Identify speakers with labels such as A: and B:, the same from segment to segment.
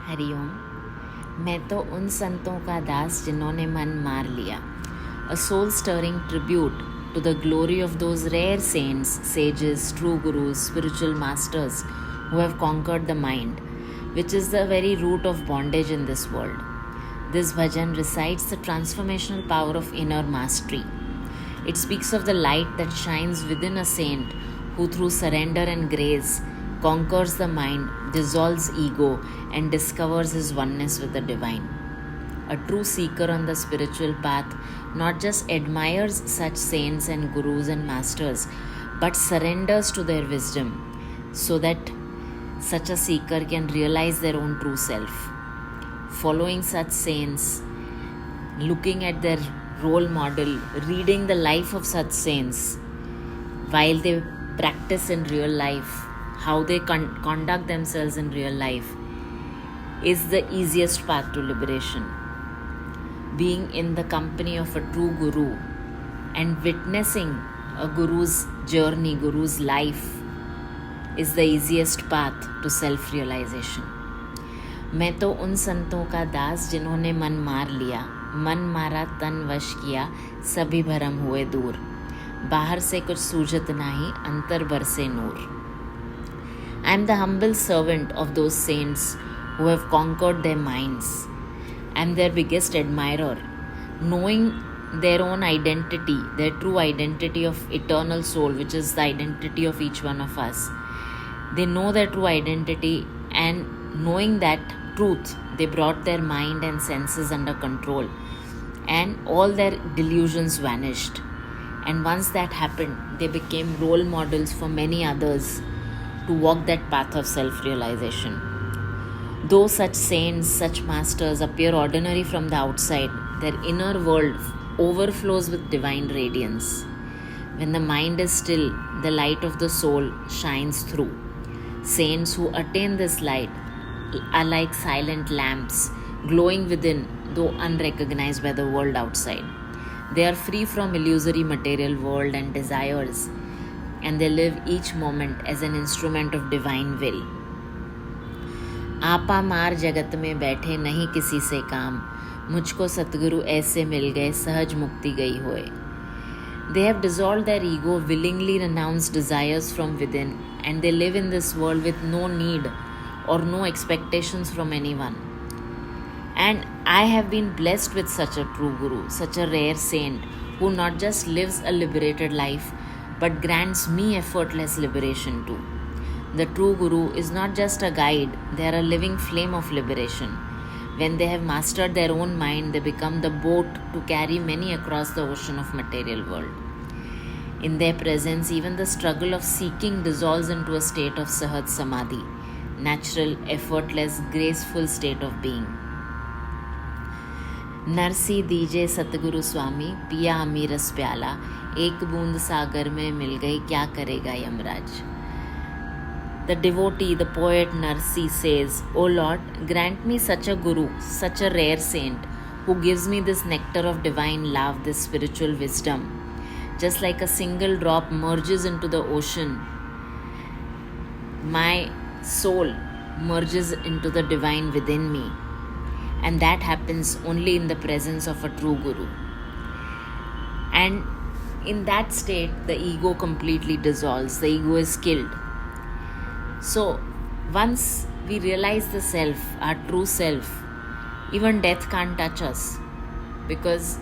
A: हरिओम। मैं तो उन संतों का दास जिन्होंने मन मार लिया. A soul stirring tribute to the glory of those rare saints, sages, true gurus, spiritual masters who have conquered the mind, which is the very root of bondage in this world. This bhajan recites the transformational power of inner mastery. It speaks of the light that shines within a saint who, through surrender and grace, conquers the mind, dissolves ego, and discovers his oneness with the divine. A true seeker on the spiritual path not just admires such saints and gurus and masters, but surrenders to their wisdom so that such a seeker can realize their own true self. Following such saints, looking at their role model, reading the life of such saints while they practice in real life, how they conduct themselves in real life, is the easiest path to liberation. Being in the company of a true guru and witnessing a guru's journey, guru's life, is the easiest path to self-realization. मैं तो उन संतों का दास जिन्होंने मन मार लिया, मन मारा तन वश किया, सभी भरम हुए दूर, बाहर से कुछ सूझत नाही, अंतर बरसे नूर. I am the humble servant of those saints who have conquered their minds. I am their biggest admirer, knowing their own identity, their true identity of eternal soul, which is the identity of each one of us. They know their true identity, and knowing that truth, they brought their mind and senses under control, and all their delusions vanished. And once that happened, they became role models for many others to walk that path of self-realization. Though such saints, such masters appear ordinary from the outside, their inner world overflows with divine radiance. When the mind is still, the light of the soul shines through. Saints who attain this light are like silent lamps, glowing within, though unrecognized by the world outside. They are free from illusory material world and desires, and they live each moment as an instrument of divine will. आपा मार जगत में बैठे नहीं किसी से काम, मुझको सतगुरु ऐसे मिल गए सहज मुक्ति गई होए. They have dissolved their ego, willingly renounced desires from within, and they live in this world with no need or no expectations from anyone. And I have been blessed with such a true guru, such a rare saint, who not just lives a liberated life, but grants me effortless liberation too. The true guru is not just a guide, they are a living flame of liberation. When they have mastered their own mind, they become the boat to carry many across the ocean of material world. In their presence, even the struggle of seeking dissolves into a state of Sahaj Samadhi, natural, effortless, graceful state of being. Narsi दीजे सतगुरु स्वामी, पिया अमीरस प्याला, एक बूंद सागर में मिल गई, क्या करेगा Yamraj. The devotee, the poet Narsi says, O Lord, grant me such a guru, such a rare saint, who gives me this nectar of divine love, this spiritual wisdom. Just like a single drop merges into the ocean, my soul merges into the divine within me. And that happens only in the presence of a true guru. And in that state, the ego completely dissolves, the ego is killed. So, once we realize the self, our true self, even death can't touch us, because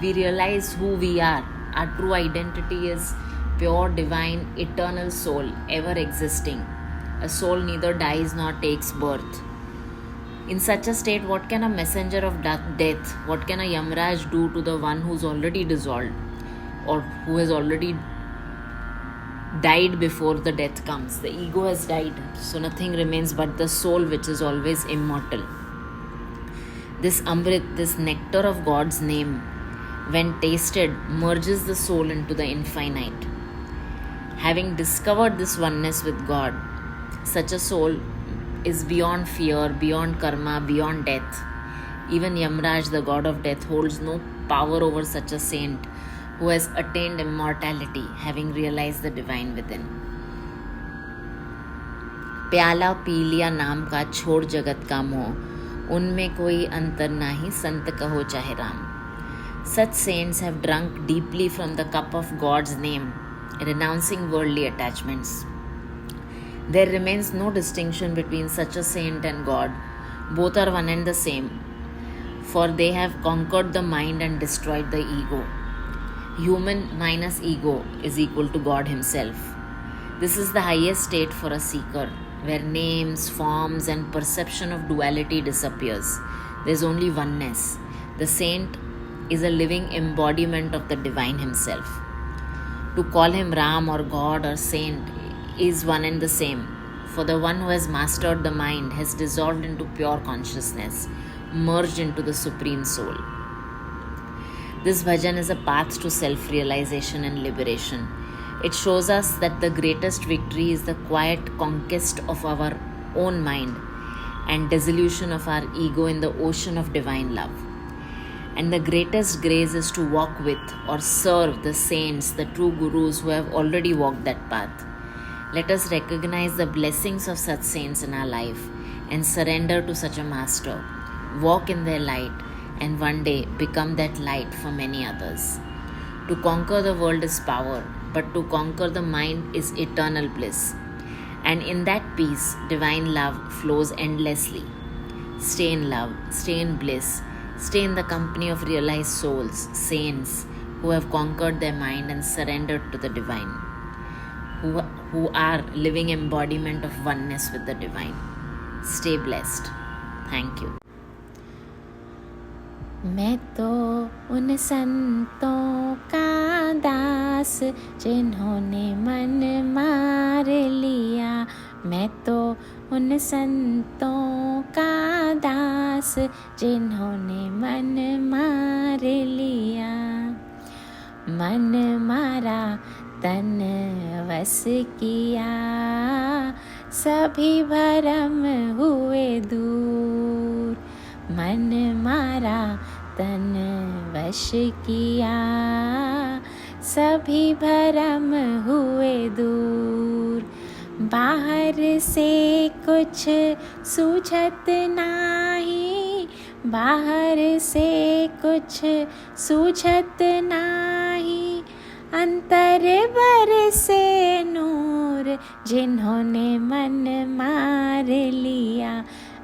A: we realize who we are. Our true identity is pure, divine, eternal soul, ever existing. A soul neither dies nor takes birth. In such a state, what can a messenger of death, what can a Yamraj do to the one who's already dissolved, or who has already died before the death comes? The ego has died, so nothing remains but the soul, which is always immortal. This Amrit, this nectar of God's name, when tasted, merges the soul into the infinite. Having discovered this oneness with God, such a soul is beyond fear, beyond karma, beyond death. Even Yamraj, the god of death, holds no power over such a saint who has attained immortality, having realized the divine within. प्याला P लिया नाम का, छोड़ जगत का मोह, उनमें कोई अंतर नाही, संत कहो चाहे Ram. Such saints have drunk deeply from the cup of God's name, renouncing worldly attachments. There remains no distinction between such a saint and God. Both are one and the same, for they have conquered the mind and destroyed the ego. Human minus ego is equal to God Himself. This is the highest state for a seeker, where names, forms, and perception of duality disappears. There is only oneness. The saint is a living embodiment of the divine himself. To call him Ram or God or saint is one and the same, for the one who has mastered the mind has dissolved into pure consciousness, merged into the supreme soul. This bhajan is a path to self-realization and liberation. It shows us that the greatest victory is the quiet conquest of our own mind and dissolution of our ego in the ocean of divine love. And the greatest grace is to walk with or serve the saints, the true gurus who have already walked that path. Let us recognize the blessings of such saints in our life and surrender to such a master, walk in their light, and one day become that light for many others. To conquer the world is power, but to conquer the mind is eternal bliss. And in that peace, divine love flows endlessly. Stay in love, stay in bliss, stay in the company of realized souls, saints who have conquered their mind and surrendered to the divine, who are living embodiment of oneness with the divine. Stay blessed. Thank you.
B: मैं तो उन संतों का दास जिन्होंने मन मार लिया. मैं तो उन संतों का दास जिन्होंने मन मार लिया. मन मारा तन वश किया, सभी भरम हुए दूर. मन मारा तन वश किया, सभी भरम हुए दूर. बाहर से कुछ सूझत नाही, बाहर से कुछ सूझत नाही. अंतर बरसे नूर जिन्होंने मन मार लिया.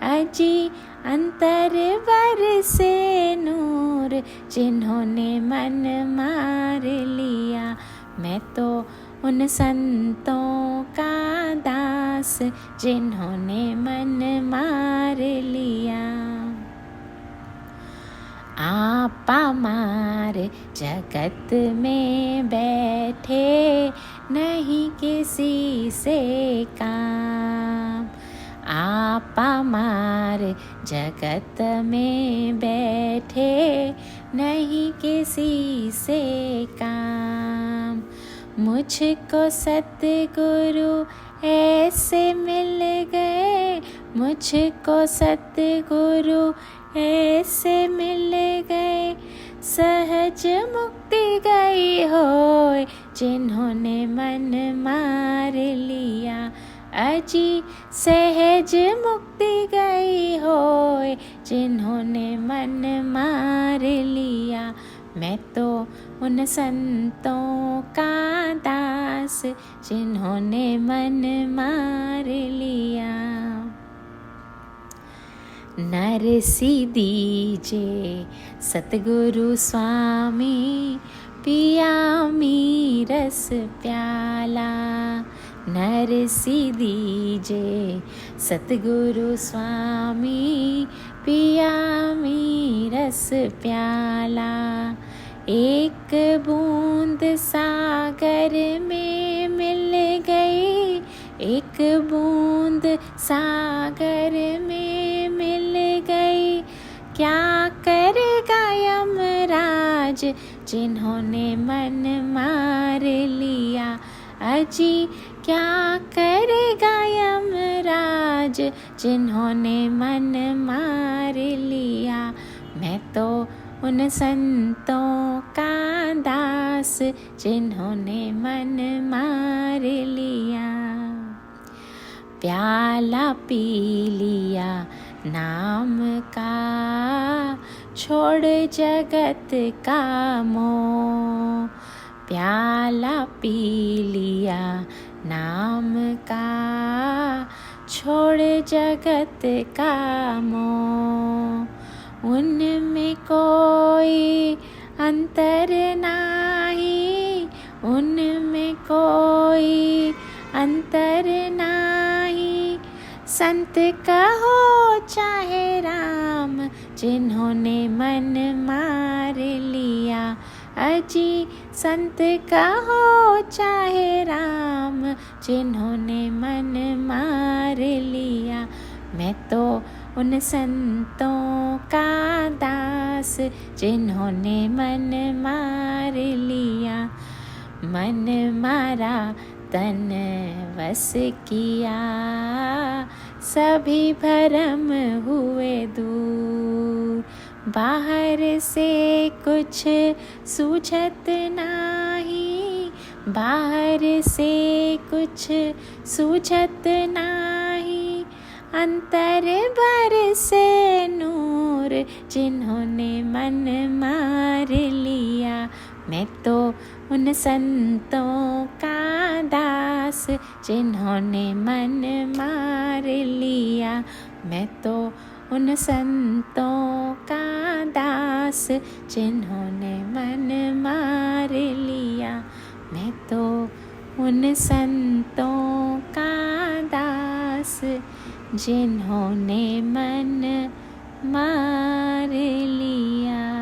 B: अजी अंतर बरसे नूर जिन्होंने मन मार लिया. मैं तो उन संतों का दास जिन्होंने मन मार लिया. आपा मार जगत में बैठे, नहीं किसी से काम. आपा मार जगत में बैठे, नहीं किसी से काम. मुझको सतगुरु ऐसे मिल गए, मुझको सतगुरु ऐसे मिल गए. सहज मुक्ति गई होय जिन्होंने मन मार लिया. अजी सहज मुक्ति गई होय जिन्होंने मन मार लिया. मैं तो उन संतों का दास जिन्होंने मन मार लिया. नरसी दीजे सतगुरु स्वामी, पिया मी रस प्याला. नरसी दीजे सतगुरु स्वामी, पिया मी रस प्याला. एक बूंद सागर में मिल गई, एक बूंद सागर में मिल गई. क्या करेगा यमराज जिन्होंने मन मार लिया. अजी क्या करेगा यमराज जिन्होंने मन मार लिया. मैं तो उन संतों का दास जिन्होंने मन मार लिया. प्याला पी लिया नाम का, छोड़ जगत का मोह। प्याला पी लिया नाम का, छोड़ जगत का मोह। उनमें कोई अंतर नाही, उनमें कोई अंतर नाही। संत कहो चाहे राम, जिन्होंने मन मार लिया। अजी संत कहो चाहे राम, जिन्होंने मन मार लिया। मैं तो उन संतों का दास, जिन्होंने मन मार लिया। मन मारा तन वश किया, सभी भरम हुए दूर। बाहर से कुछ सूझत नाही, बाहर से कुछ सूझत नाही। अंतर भर से नूर, जिन्होंने मन मार लिया। मैं तो उन संतों का दास, जिन्होंने मन मार लिया। मैं तो उन संतों का दास, जिन्होंने मन मार लिया। मैं तो उन संतों का दास, जिन्होंने मन मार लिया।